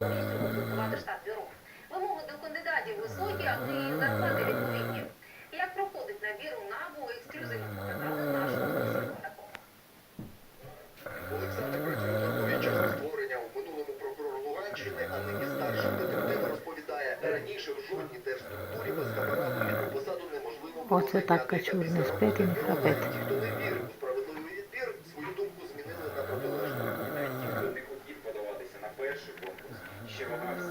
міністрів укомплектувати штат бюро. Вимоги до кандидатів високі, а і зарплати відповідні. Як проходить набір у НАБУ, ексклюзивно показали нашому Секундаку. Олександр працює в час створення у минулому прокурор Луганщини, а нині старший детектив розповідає, раніше в жодній держструктурі без апарату його посаду неможливо було Оце так качур не спить і не храпить. Ті, хто не вірив у справедливий відбір, свою думку змінили на протилежну. Ніхто не хотів подаватися на перший конкурс, ще вагався